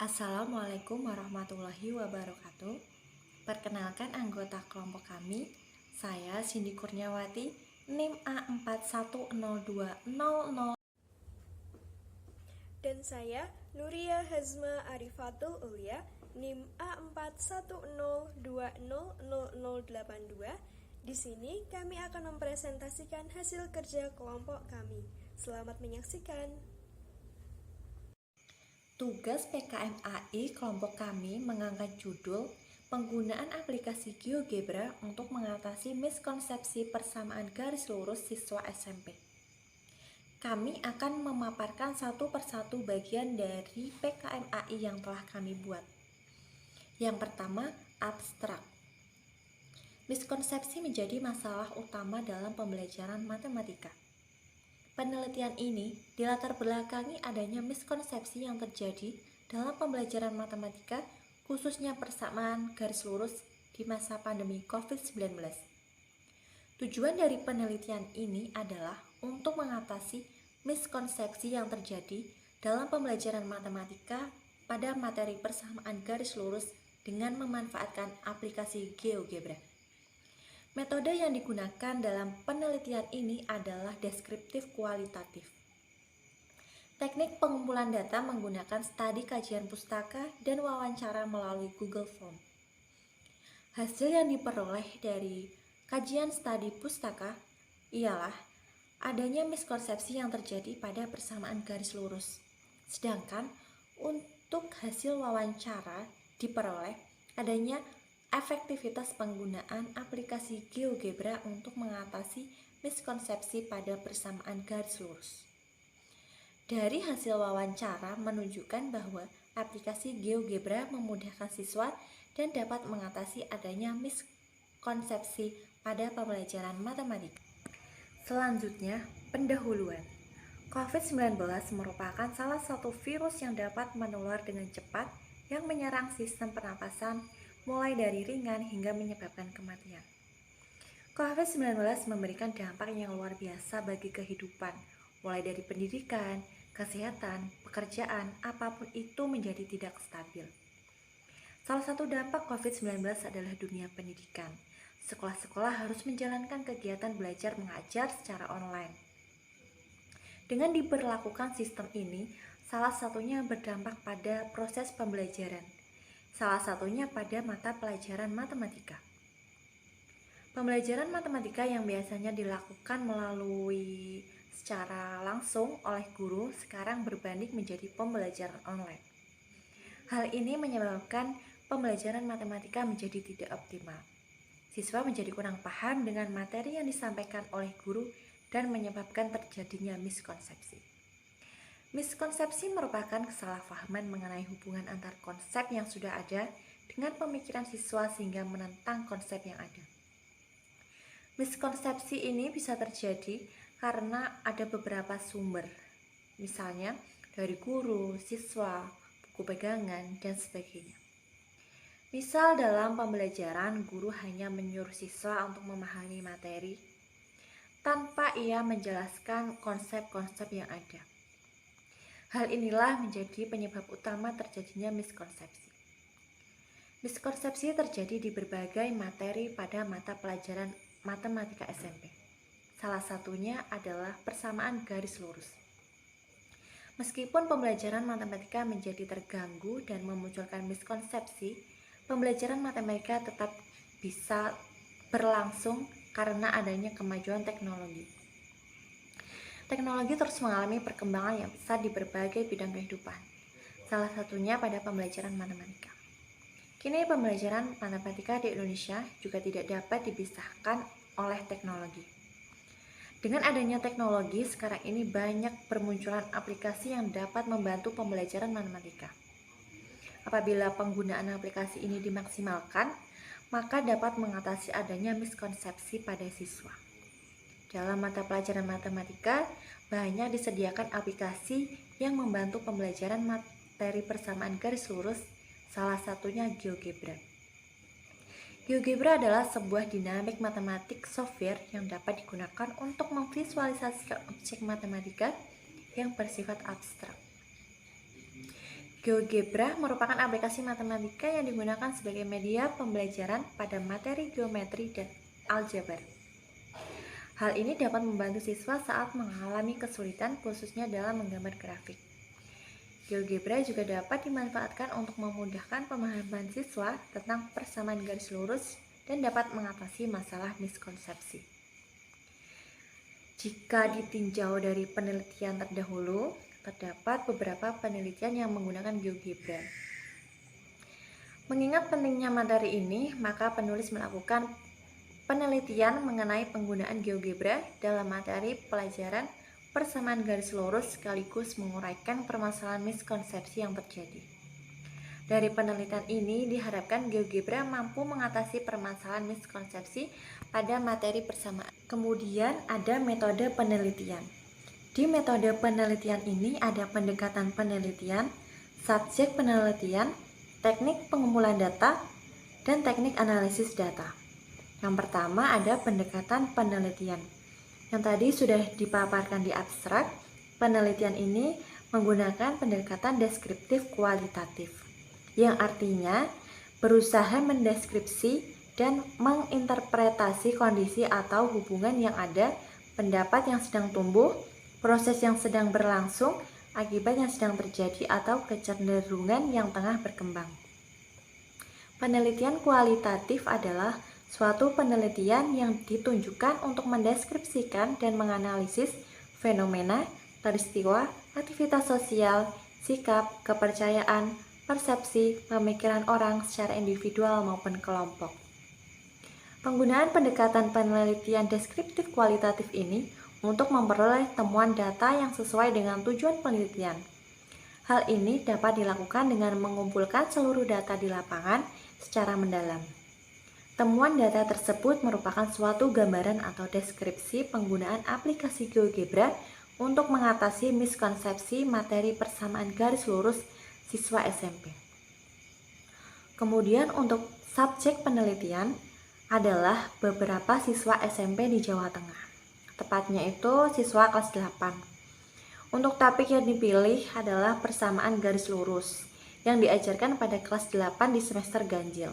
Assalamualaikum warahmatullahi wabarakatuh. Perkenalkan anggota kelompok kami, saya Cindy Kurniawati, NIM A410200. Dan saya Nuria Hazma Arifatul Ulia, NIM A4102000082. Di sini kami akan mempresentasikan hasil kerja kelompok kami. Selamat menyaksikan. Tugas PKMAI kelompok kami mengangkat judul Penggunaan aplikasi GeoGebra untuk mengatasi miskonsepsi persamaan garis lurus siswa SMP. Kami akan memaparkan satu persatu bagian dari PKMAI yang telah kami buat. Yang pertama, abstrak. Miskonsepsi menjadi masalah utama dalam pembelajaran matematika. Penelitian ini dilatar belakangi adanya miskonsepsi yang terjadi dalam pembelajaran matematika, khususnya persamaan garis lurus di masa pandemi COVID-19. Tujuan dari penelitian ini adalah untuk mengatasi miskonsepsi yang terjadi dalam pembelajaran matematika pada materi persamaan garis lurus dengan memanfaatkan aplikasi GeoGebra. Metode yang digunakan dalam penelitian ini adalah deskriptif kualitatif. Teknik pengumpulan data menggunakan studi kajian pustaka dan wawancara melalui Google Form. Hasil yang diperoleh dari kajian studi pustaka ialah adanya miskonsepsi yang terjadi pada persamaan garis lurus. Sedangkan untuk hasil wawancara diperoleh adanya efektivitas penggunaan aplikasi GeoGebra untuk mengatasi miskonsepsi pada persamaan garis lurus. Dari hasil wawancara menunjukkan bahwa aplikasi GeoGebra memudahkan siswa dan dapat mengatasi adanya miskonsepsi pada pembelajaran matematika. Selanjutnya, pendahuluan. COVID-19 merupakan salah satu virus yang dapat menular dengan cepat yang menyerang sistem pernapasan mulai dari ringan hingga menyebabkan kematian. COVID-19 memberikan dampak yang luar biasa bagi kehidupan, mulai dari pendidikan, kesehatan, pekerjaan, apapun itu menjadi tidak stabil. Salah satu dampak COVID-19 adalah dunia pendidikan. Sekolah-sekolah harus menjalankan kegiatan belajar mengajar secara online. Dengan diberlakukan sistem ini, salah satunya berdampak pada proses pembelajaran. Salah satunya pada mata pelajaran matematika. Pembelajaran matematika yang biasanya dilakukan melalui secara langsung oleh guru sekarang berbanding menjadi pembelajaran online. Hal ini menyebabkan pembelajaran matematika menjadi tidak optimal. Siswa menjadi kurang paham dengan materi yang disampaikan oleh guru dan menyebabkan terjadinya miskonsepsi. Miskonsepsi merupakan kesalahpahaman mengenai hubungan antar konsep yang sudah ada dengan pemikiran siswa sehingga menentang konsep yang ada. Miskonsepsi ini bisa terjadi karena ada beberapa sumber, misalnya dari guru, siswa, buku pegangan, dan sebagainya. Misal dalam pembelajaran, guru hanya menyuruh siswa untuk memahami materi tanpa ia menjelaskan konsep-konsep yang ada. Hal inilah menjadi penyebab utama terjadinya miskonsepsi. Miskonsepsi terjadi di berbagai materi pada mata pelajaran matematika SMP. Salah satunya adalah persamaan garis lurus. Meskipun pembelajaran matematika menjadi terganggu dan memunculkan miskonsepsi, pembelajaran matematika tetap bisa berlangsung karena adanya kemajuan teknologi. Teknologi terus mengalami perkembangan yang besar di berbagai bidang kehidupan, salah satunya pada pembelajaran matematika. Kini pembelajaran matematika di Indonesia juga tidak dapat dipisahkan oleh teknologi. Dengan adanya teknologi, sekarang ini banyak bermunculan aplikasi yang dapat membantu pembelajaran matematika. Apabila penggunaan aplikasi ini dimaksimalkan, maka dapat mengatasi adanya miskonsepsi pada siswa. Dalam mata pelajaran matematika, banyak disediakan aplikasi yang membantu pembelajaran materi persamaan garis lurus, salah satunya GeoGebra. GeoGebra adalah sebuah dinamik matematik software yang dapat digunakan untuk memvisualisasikan objek matematika yang bersifat abstrak. GeoGebra merupakan aplikasi matematika yang digunakan sebagai media pembelajaran pada materi geometri dan aljabar. Hal ini dapat membantu siswa saat mengalami kesulitan khususnya dalam menggambar grafik. GeoGebra juga dapat dimanfaatkan untuk memudahkan pemahaman siswa tentang persamaan garis lurus dan dapat mengatasi masalah miskonsepsi. Jika ditinjau dari penelitian terdahulu, terdapat beberapa penelitian yang menggunakan GeoGebra. Mengingat pentingnya materi ini, maka penulis melakukan penelitian mengenai penggunaan GeoGebra dalam materi pelajaran persamaan garis lurus sekaligus menguraikan permasalahan miskonsepsi yang terjadi. Dari penelitian ini diharapkan GeoGebra mampu mengatasi permasalahan miskonsepsi pada materi persamaan. Kemudian ada metode penelitian. Di metode penelitian ini ada pendekatan penelitian, subjek penelitian, teknik pengumpulan data, dan teknik analisis data. Yang pertama ada pendekatan penelitian. Yang tadi sudah dipaparkan di abstrak, penelitian ini menggunakan pendekatan deskriptif kualitatif, yang artinya berusaha mendeskripsi dan menginterpretasi kondisi atau hubungan yang ada, pendapat yang sedang tumbuh, proses yang sedang berlangsung, akibat yang sedang terjadi, atau kecenderungan yang tengah berkembang. Penelitian kualitatif adalah suatu penelitian yang ditunjukkan untuk mendeskripsikan dan menganalisis fenomena, peristiwa, aktivitas sosial, sikap, kepercayaan, persepsi, pemikiran orang secara individual maupun kelompok. Penggunaan pendekatan penelitian deskriptif kualitatif ini untuk memperoleh temuan data yang sesuai dengan tujuan penelitian. Hal ini dapat dilakukan dengan mengumpulkan seluruh data di lapangan secara mendalam. Temuan data tersebut merupakan suatu gambaran atau deskripsi penggunaan aplikasi GeoGebra untuk mengatasi miskonsepsi materi persamaan garis lurus siswa SMP. Kemudian untuk subjek penelitian adalah beberapa siswa SMP di Jawa Tengah. Tepatnya itu siswa kelas 8. Untuk topik yang dipilih adalah persamaan garis lurus yang diajarkan pada kelas 8 di semester ganjil.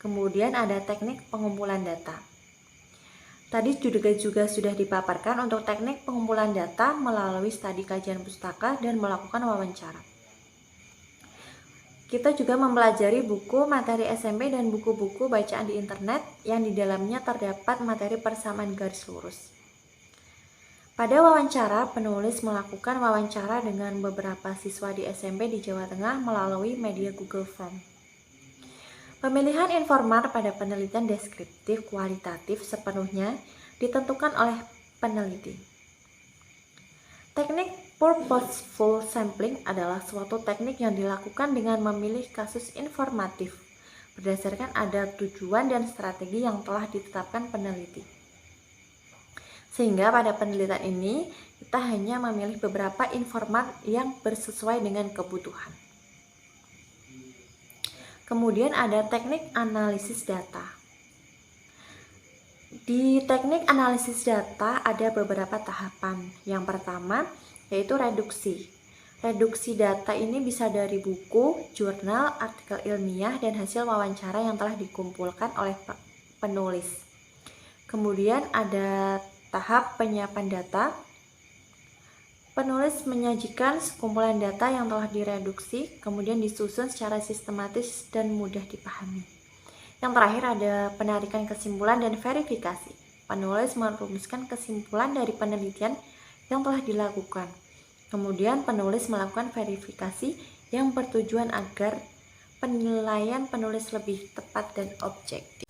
Kemudian ada teknik pengumpulan data. Tadi juga sudah dipaparkan untuk teknik pengumpulan data melalui studi kajian pustaka dan melakukan wawancara. Kita juga mempelajari buku materi SMP dan buku-buku bacaan di internet yang di dalamnya terdapat materi persamaan garis lurus. Pada wawancara, penulis melakukan wawancara dengan beberapa siswa di SMP di Jawa Tengah melalui media Google Form. Pemilihan informan pada penelitian deskriptif kualitatif sepenuhnya ditentukan oleh peneliti. Teknik purposeful sampling adalah suatu teknik yang dilakukan dengan memilih kasus informatif berdasarkan ada tujuan dan strategi yang telah ditetapkan peneliti. Sehingga pada penelitian ini kita hanya memilih beberapa informan yang bersesuai dengan kebutuhan. Kemudian ada teknik analisis data. Di teknik analisis data ada beberapa tahapan. Yang pertama yaitu reduksi. Reduksi data ini bisa dari buku, jurnal, artikel ilmiah, dan hasil wawancara yang telah dikumpulkan oleh penulis. Kemudian ada tahap penyiapan data. Penulis menyajikan sekumpulan data yang telah direduksi, kemudian disusun secara sistematis dan mudah dipahami. Yang terakhir ada penarikan kesimpulan dan verifikasi. Penulis merumuskan kesimpulan dari penelitian yang telah dilakukan. Kemudian penulis melakukan verifikasi yang bertujuan agar penilaian penulis lebih tepat dan objektif.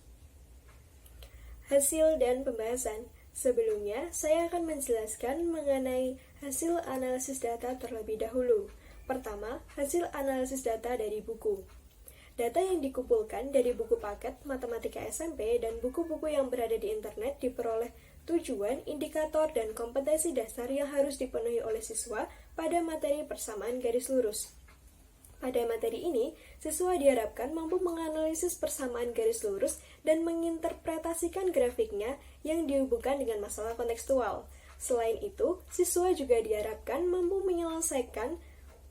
Hasil dan pembahasan. Sebelumnya, saya akan menjelaskan mengenai hasil analisis data terlebih dahulu. Pertama, hasil analisis data dari buku. Data yang dikumpulkan dari buku paket matematika SMP dan buku-buku yang berada di internet diperoleh tujuan, indikator, dan kompetensi dasar yang harus dipenuhi oleh siswa pada materi persamaan garis lurus. Pada materi ini, siswa diharapkan mampu menganalisis persamaan garis lurus dan menginterpretasikan grafiknya yang dihubungkan dengan masalah kontekstual. Selain itu, siswa juga diharapkan mampu menyelesaikan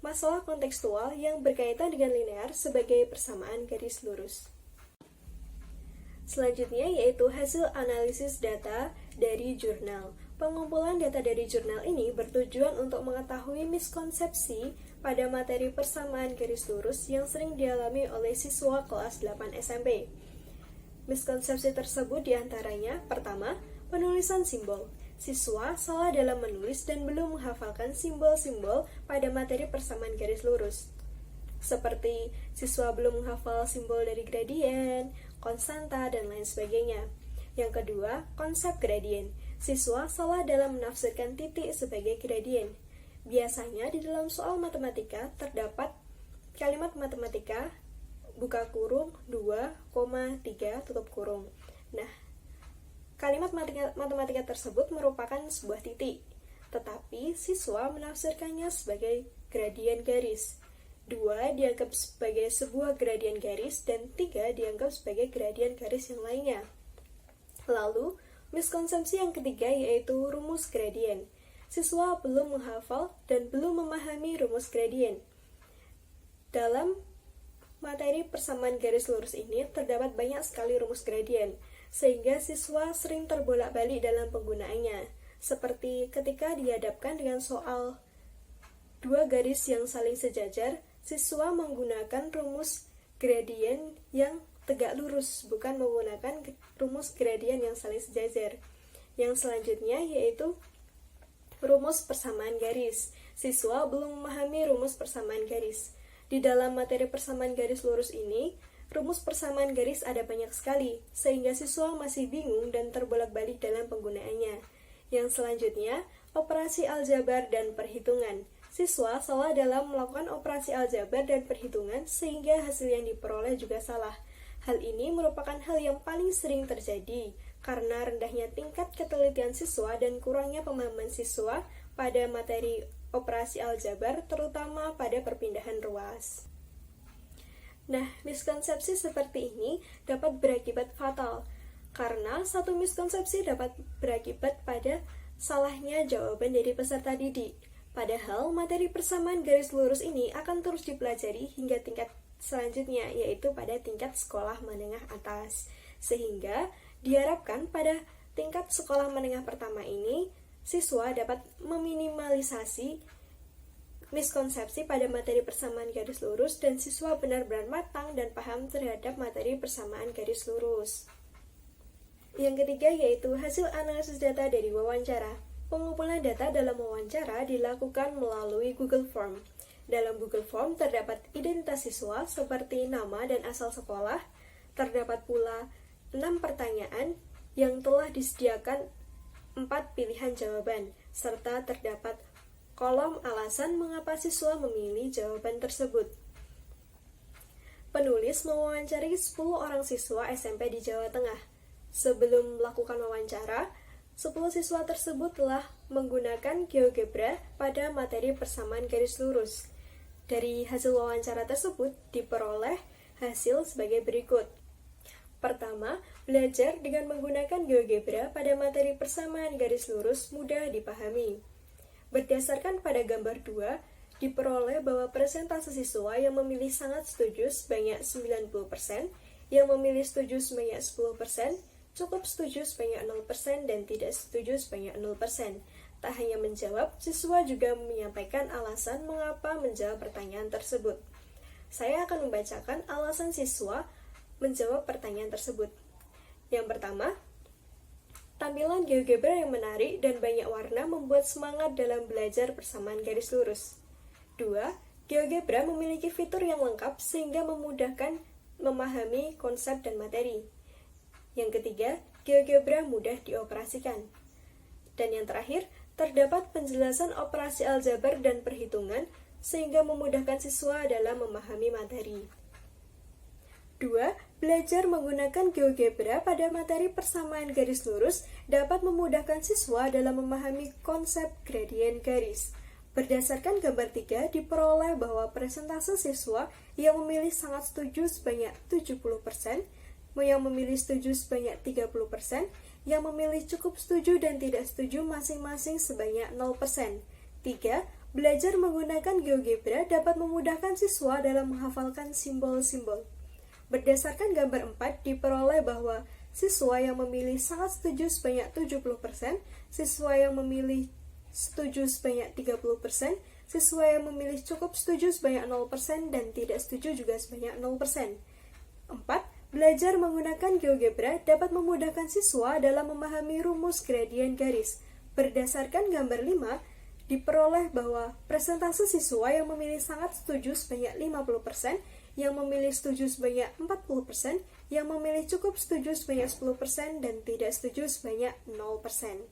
masalah kontekstual yang berkaitan dengan linear sebagai persamaan garis lurus. Selanjutnya yaitu hasil analisis data dari jurnal. Pengumpulan data dari jurnal ini bertujuan untuk mengetahui miskonsepsi pada materi persamaan garis lurus yang sering dialami oleh siswa kelas 8 SMP. Miskonsepsi tersebut diantaranya, pertama, penulisan simbol. Siswa salah dalam menulis dan belum menghafalkan simbol-simbol pada materi persamaan garis lurus. Seperti siswa belum menghafal simbol dari gradien, konstanta, dan lain sebagainya. Yang kedua, konsep gradien. Siswa salah dalam menafsirkan titik sebagai gradien. Biasanya di dalam soal matematika terdapat kalimat matematika buka kurung 2,3 tutup kurung. Nah, kalimat matematika tersebut merupakan sebuah titik, tetapi siswa menafsirkannya sebagai gradien garis. 2 dianggap sebagai sebuah gradien garis dan 3 dianggap sebagai gradien garis yang lainnya. Lalu, miskonsepsi yang ketiga yaitu rumus gradien. Siswa belum menghafal dan belum memahami rumus gradien. Dalam materi persamaan garis lurus ini terdapat banyak sekali rumus gradien, sehingga siswa sering terbolak-balik dalam penggunaannya, seperti ketika dihadapkan dengan soal dua garis yang saling sejajar, siswa menggunakan rumus gradien yang tegak lurus, bukan menggunakan rumus gradien yang saling sejajar. Yang selanjutnya yaitu rumus persamaan garis. Siswa belum memahami rumus persamaan garis. Di dalam materi persamaan garis lurus ini, rumus persamaan garis ada banyak sekali, sehingga siswa masih bingung dan terbolak-balik dalam penggunaannya. Yang selanjutnya, operasi aljabar dan perhitungan. Siswa salah dalam melakukan operasi aljabar dan perhitungan, sehingga hasil yang diperoleh juga salah. Hal ini merupakan hal yang paling sering terjadi, karena rendahnya tingkat ketelitian siswa dan kurangnya pemahaman siswa pada materi operasi aljabar, terutama pada perpindahan ruas. Nah, miskonsepsi seperti ini dapat berakibat fatal, karena satu miskonsepsi dapat berakibat pada salahnya jawaban dari peserta didik. Padahal materi persamaan garis lurus ini akan terus dipelajari hingga tingkat selanjutnya, yaitu pada tingkat sekolah menengah atas. Sehingga diharapkan pada tingkat sekolah menengah pertama ini, siswa dapat meminimalisasi miskonsepsi pada materi persamaan garis lurus dan siswa benar-benar matang dan paham terhadap materi persamaan garis lurus. Yang ketiga yaitu hasil analisis data dari wawancara. Pengumpulan data dalam wawancara dilakukan melalui Google Form. Dalam Google Form terdapat identitas siswa seperti nama dan asal sekolah, terdapat pula 6 pertanyaan yang telah disediakan 4 pilihan jawaban, serta terdapat kolom alasan mengapa siswa memilih jawaban tersebut. Penulis mewawancari 10 orang siswa SMP di Jawa Tengah. Sebelum melakukan wawancara, 10 siswa tersebut telah menggunakan GeoGebra pada materi persamaan garis lurus. Dari hasil wawancara tersebut diperoleh hasil sebagai berikut. Pertama, belajar dengan menggunakan GeoGebra pada materi persamaan garis lurus mudah dipahami. Berdasarkan pada gambar 2, diperoleh bahwa persentase siswa yang memilih sangat setuju sebanyak 90%, yang memilih setuju sebanyak 10%, cukup setuju sebanyak 0%, dan tidak setuju sebanyak 0%. Tak hanya menjawab, siswa juga menyampaikan alasan mengapa menjawab pertanyaan tersebut. Saya akan membacakan alasan siswa menjawab pertanyaan tersebut. Yang pertama, tampilan GeoGebra yang menarik dan banyak warna membuat semangat dalam belajar persamaan garis lurus. 2. GeoGebra memiliki fitur yang lengkap sehingga memudahkan memahami konsep dan materi. Yang ketiga, GeoGebra mudah dioperasikan. Dan yang terakhir, terdapat penjelasan operasi aljabar dan perhitungan sehingga memudahkan siswa dalam memahami materi. 2. Belajar menggunakan GeoGebra pada materi persamaan garis lurus dapat memudahkan siswa dalam memahami konsep gradien garis. Berdasarkan gambar 3, diperoleh bahwa persentase siswa yang memilih sangat setuju sebanyak 70%, yang memilih setuju sebanyak 30%, yang memilih cukup setuju dan tidak setuju masing-masing sebanyak 0%. 3. belajar menggunakan GeoGebra dapat memudahkan siswa dalam menghafalkan simbol-simbol. Berdasarkan gambar 4, diperoleh bahwa siswa yang memilih sangat setuju sebanyak 70%, siswa yang memilih setuju sebanyak 30%, siswa yang memilih cukup setuju sebanyak 0%, dan tidak setuju juga sebanyak 0%. 4. Belajar menggunakan GeoGebra dapat memudahkan siswa dalam memahami rumus gradien garis. Berdasarkan gambar 5, diperoleh bahwa persentase siswa yang memilih sangat setuju sebanyak 50%, yang memilih setuju sebanyak 40%, yang memilih cukup setuju sebanyak 10%, dan tidak setuju sebanyak 0%.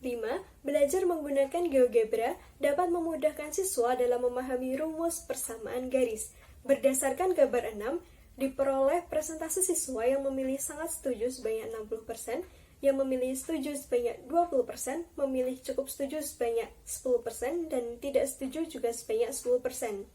5. Belajar menggunakan GeoGebra dapat memudahkan siswa dalam memahami rumus persamaan garis. Berdasarkan gambar 6, diperoleh persentase siswa yang memilih sangat setuju sebanyak 60%, yang memilih setuju sebanyak 20%, memilih cukup setuju sebanyak 10%, dan tidak setuju juga sebanyak 10%.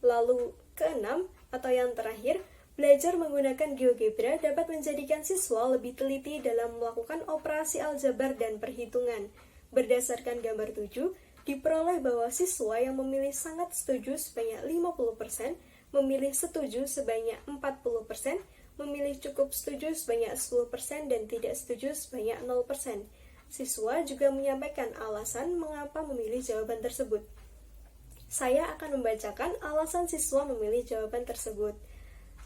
Lalu, keenam, atau yang terakhir, belajar menggunakan GeoGebra dapat menjadikan siswa lebih teliti dalam melakukan operasi aljabar dan perhitungan. Berdasarkan gambar 7, diperoleh bahwa siswa yang memilih sangat setuju sebanyak 50%, memilih setuju sebanyak 40%, memilih cukup setuju sebanyak 10%, dan tidak setuju sebanyak 0%. Siswa juga menyampaikan alasan mengapa memilih jawaban tersebut. Saya akan membacakan alasan siswa memilih jawaban tersebut.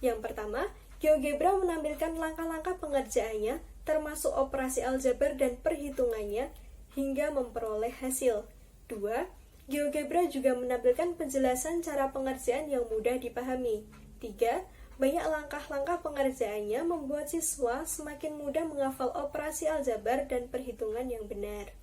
Yang pertama, GeoGebra menampilkan langkah-langkah pengerjaannya, termasuk operasi aljabar dan perhitungannya, hingga memperoleh hasil. 2. GeoGebra juga menampilkan penjelasan cara pengerjaan yang mudah dipahami. 3. Banyak langkah-langkah pengerjaannya membuat siswa semakin mudah menghafal operasi aljabar dan perhitungan yang benar.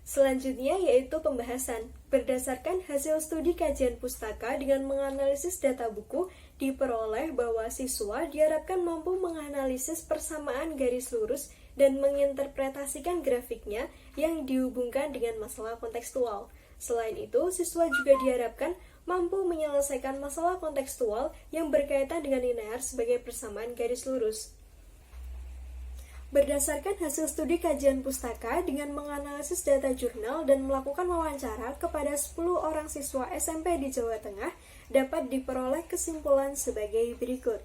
Selanjutnya yaitu pembahasan. Berdasarkan hasil studi kajian pustaka dengan menganalisis data buku, diperoleh bahwa siswa diharapkan mampu menganalisis persamaan garis lurus dan menginterpretasikan grafiknya yang dihubungkan dengan masalah kontekstual. Selain itu, siswa juga diharapkan mampu menyelesaikan masalah kontekstual yang berkaitan dengan linear sebagai persamaan garis lurus. Berdasarkan hasil studi kajian pustaka dengan menganalisis data jurnal dan melakukan wawancara kepada 10 orang siswa SMP di Jawa Tengah, dapat diperoleh kesimpulan sebagai berikut.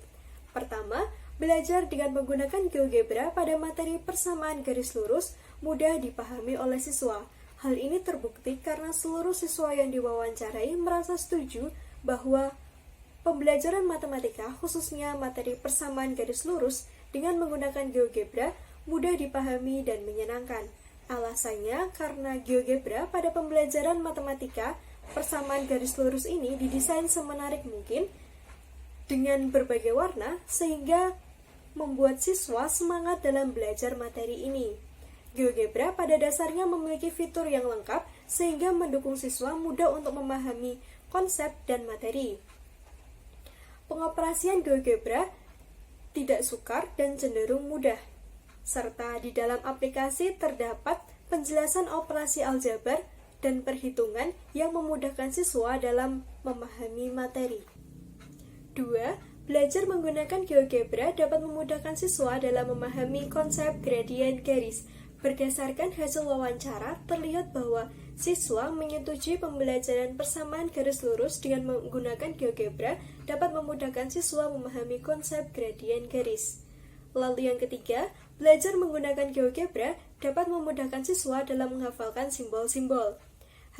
Pertama, belajar dengan menggunakan GeoGebra pada materi persamaan garis lurus mudah dipahami oleh siswa. Hal ini terbukti karena seluruh siswa yang diwawancarai merasa setuju bahwa pembelajaran matematika, khususnya materi persamaan garis lurus, dengan menggunakan GeoGebra mudah dipahami dan menyenangkan. Alasannya karena GeoGebra pada pembelajaran matematika, persamaan garis lurus ini didesain semenarik mungkin dengan berbagai warna sehingga membuat siswa semangat dalam belajar materi ini. GeoGebra pada dasarnya memiliki fitur yang lengkap sehingga mendukung siswa mudah untuk memahami konsep dan materi. Pengoperasian GeoGebra tidak sukar dan cenderung mudah, serta di dalam aplikasi terdapat penjelasan operasi aljabar dan perhitungan yang memudahkan siswa dalam memahami materi. 2. Belajar menggunakan GeoGebra dapat memudahkan siswa dalam memahami konsep gradien garis. Berdasarkan hasil wawancara, terlihat bahwa siswa menyetujui pembelajaran persamaan garis lurus dengan menggunakan GeoGebra dapat memudahkan siswa memahami konsep gradien garis. Lalu yang ketiga, belajar menggunakan GeoGebra dapat memudahkan siswa dalam menghafalkan simbol-simbol.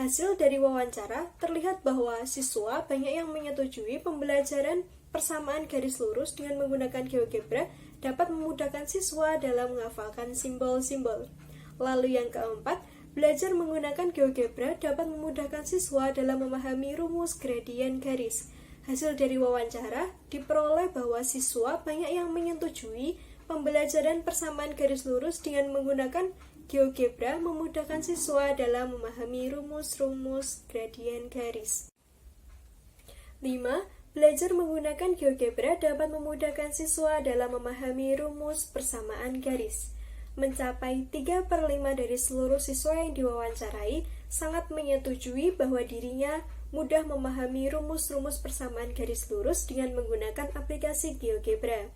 Hasil dari wawancara terlihat bahwa siswa banyak yang menyetujui pembelajaran persamaan garis lurus dengan menggunakan GeoGebra dapat memudahkan siswa dalam menghafalkan simbol-simbol. Lalu yang keempat, belajar menggunakan GeoGebra dapat memudahkan siswa dalam memahami rumus gradien garis. Hasil dari wawancara diperoleh bahwa siswa banyak yang menyetujui pembelajaran persamaan garis lurus dengan menggunakan GeoGebra memudahkan siswa dalam memahami rumus-rumus gradien garis. 5. Belajar menggunakan GeoGebra dapat memudahkan siswa dalam memahami rumus persamaan garis. Mencapai 3/5 dari seluruh siswa yang diwawancarai sangat menyetujui bahwa dirinya mudah memahami rumus-rumus persamaan garis lurus dengan menggunakan aplikasi GeoGebra.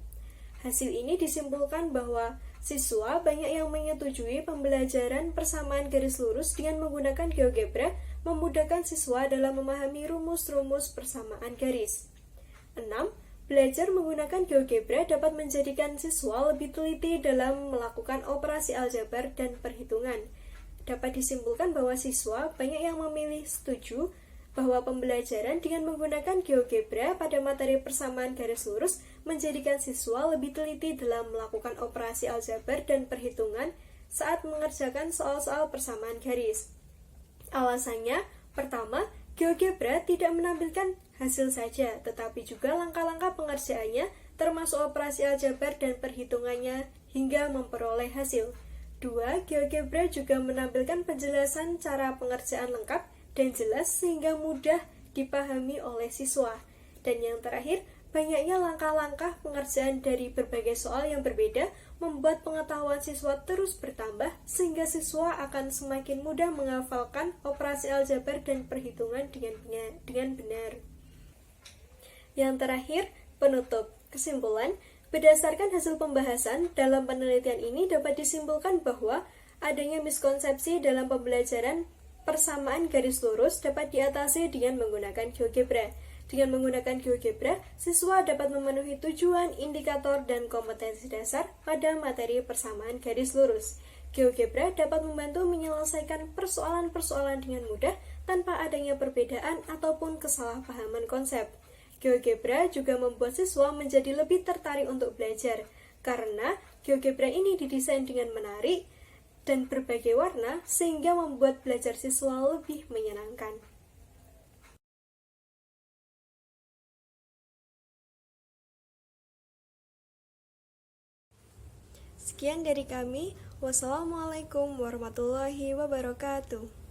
Hasil ini disimpulkan bahwa Siswa banyak yang menyetujui pembelajaran persamaan garis lurus dengan menggunakan GeoGebra memudahkan siswa dalam memahami rumus-rumus persamaan garis. 6. Belajar menggunakan GeoGebra dapat menjadikan siswa lebih teliti dalam melakukan operasi aljabar dan perhitungan. Dapat disimpulkan bahwa siswa banyak yang memilih setuju bahwa pembelajaran dengan menggunakan GeoGebra pada materi persamaan garis lurus menjadikan siswa lebih teliti dalam melakukan operasi aljabar dan perhitungan saat mengerjakan soal-soal persamaan garis. Alasannya, pertama, GeoGebra tidak menampilkan hasil saja, tetapi juga langkah-langkah pengerjaannya termasuk operasi aljabar dan perhitungannya hingga memperoleh hasil. 2. GeoGebra juga menampilkan penjelasan cara pengerjaan lengkap dan jelas sehingga mudah dipahami oleh siswa. Dan yang terakhir, banyaknya langkah-langkah pengerjaan dari berbagai soal yang berbeda membuat pengetahuan siswa terus bertambah sehingga siswa akan semakin mudah menghafalkan operasi aljabar dan perhitungan dengan benar. Yang terakhir, penutup. Kesimpulan, berdasarkan hasil pembahasan, dalam penelitian ini dapat disimpulkan bahwa adanya miskonsepsi dalam pembelajaran persamaan garis lurus dapat diatasi dengan menggunakan GeoGebra. Dengan menggunakan GeoGebra, siswa dapat memenuhi tujuan, indikator, dan kompetensi dasar pada materi persamaan garis lurus. GeoGebra dapat membantu menyelesaikan persoalan-persoalan dengan mudah tanpa adanya perbedaan ataupun kesalahpahaman konsep. GeoGebra juga membuat siswa menjadi lebih tertarik untuk belajar, karena GeoGebra ini didesain dengan menarik dan berbagai warna sehingga membuat belajar siswa lebih menyenangkan. Sekian dari kami. Wassalamualaikum warahmatullahi wabarakatuh.